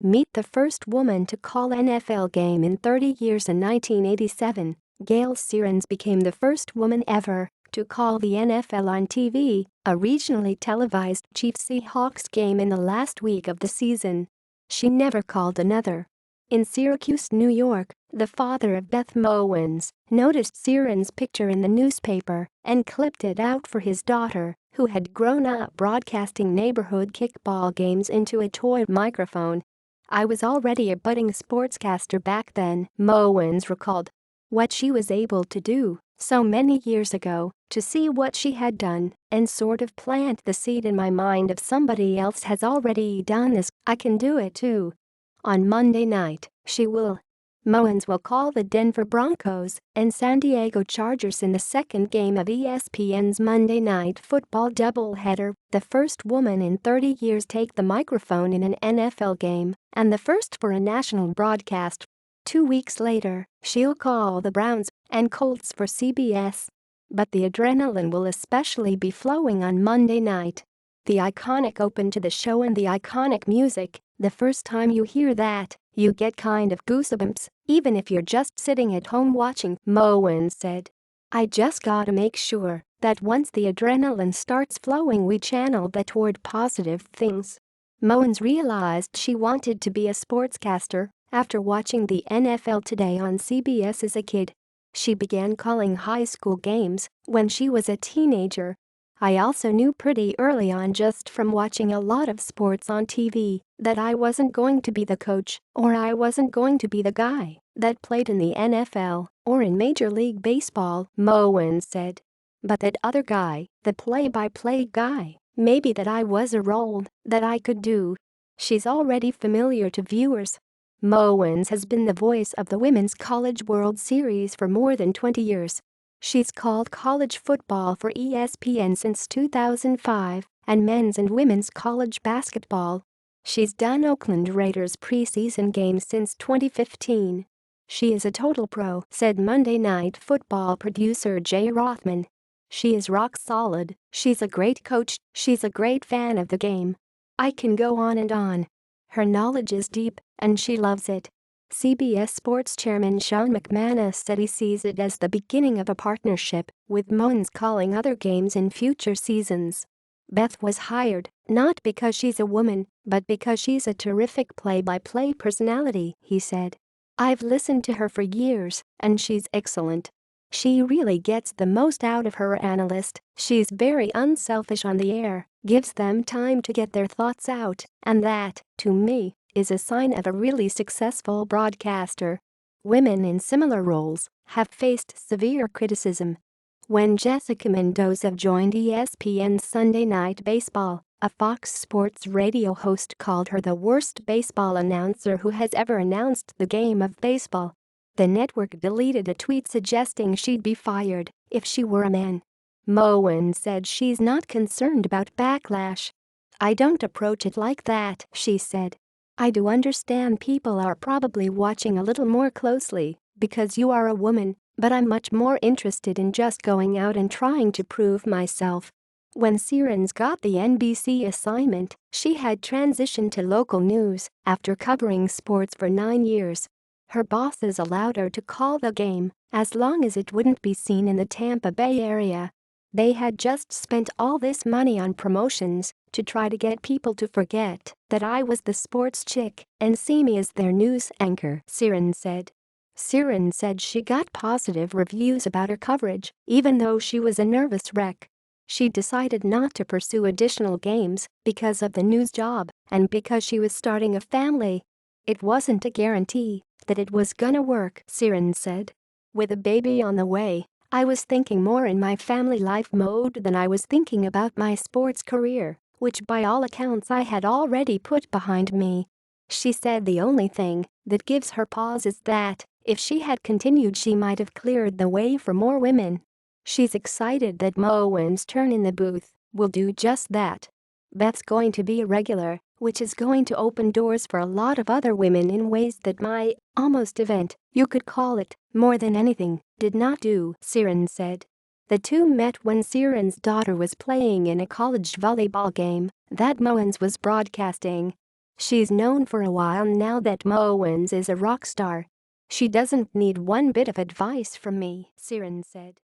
Meet the first woman to call NFL game in 30 years. In 1987, Gayle Sierens became the first woman ever to call the NFL on TV, a regionally televised Chiefs-Seahawks game in the last week of the season. She never called another. In Syracuse, New York, the father of Beth Mowins noticed Sierens' picture in the newspaper and clipped it out for his daughter, who had grown up broadcasting neighborhood kickball games into a toy microphone. "I was already a budding sportscaster back then," Mowins recalled. What she was able to do so many years ago, to see what she had done and sort of plant the seed in my mind of somebody else has already done this, I can do it too. On Monday night, Mowins will call the Denver Broncos and San Diego Chargers in the second game of ESPN's Monday Night Football doubleheader, the first woman in 30 years take the microphone in an NFL game, and the first for a national broadcast. 2 weeks later, she'll call the Browns and Colts for CBS. But the adrenaline will especially be flowing on Monday night. The iconic open to the show and the iconic music, the first time you hear that, you get kind of goosebumps, even if you're just sitting at home watching, Mowins said. "I just gotta make sure that once the adrenaline starts flowing we channel that toward positive things." Mowins realized she wanted to be a sportscaster after watching the NFL Today on CBS as a kid. She began calling high school games when she was a teenager. "I also knew pretty early on just from watching a lot of sports on TV that I wasn't going to be the coach or I wasn't going to be the guy that played in the NFL or in Major League Baseball," Mowins said. "But that other guy, the play-by-play guy, maybe that I was a role that I could do." She's already familiar to viewers. Mowins has been the voice of the Women's College World Series for more than 20 years. She's called college football for ESPN since 2005 and men's and women's college basketball. She's done Oakland Raiders preseason games since 2015. "She is a total pro," said Monday Night Football producer Jay Rothman. "She is rock solid, she's a great coach, she's a great fan of the game. I can go on and on. Her knowledge is deep, and she loves it." CBS Sports Chairman Sean McManus said he sees it as the beginning of a partnership, with Mowins calling other games in future seasons. "Beth was hired, not because she's a woman, but because she's a terrific play-by-play personality," he said. "I've listened to her for years, and she's excellent. She really gets the most out of her analyst, she's very unselfish on the air, gives them time to get their thoughts out, and that, to me, is a sign of a really successful broadcaster." Women in similar roles have faced severe criticism. When Jessica Mendoza joined ESPN's Sunday Night Baseball, a Fox Sports radio host called her the worst baseball announcer who has ever announced the game of baseball. The network deleted a tweet suggesting she'd be fired if she were a man. Mowins said she's not concerned about backlash. "I don't approach it like that," she said. "I do understand people are probably watching a little more closely because you are a woman, but I'm much more interested in just going out and trying to prove myself." When Sierens got the NBC assignment, she had transitioned to local news after covering sports for 9 years. Her bosses allowed her to call the game as long as it wouldn't be seen in the Tampa Bay area. "They had just spent all this money on promotions to try to get people to forget that I was the sports chick and see me as their news anchor," Sierens said. Sierens said she got positive reviews about her coverage, even though she was a nervous wreck. She decided not to pursue additional games because of the news job and because she was starting a family. "It wasn't a guarantee that it was gonna work," Sierens said. "With a baby on the way, I was thinking more in my family life mode than I was thinking about my sports career, which by all accounts I had already put behind me." She said the only thing that gives her pause is that, if she had continued, she might have cleared the way for more women. She's excited that Mowins' turn in the booth will do just that. "Beth's going to be a regular, which is going to open doors for a lot of other women in ways that my almost event, you could call it, more than anything, did not do," Sierens said. The two met when Sierens' daughter was playing in a college volleyball game that Mowins was broadcasting. She's known for a while now that Mowins is a rock star. She doesn't need one bit of advice from me, Sierens said.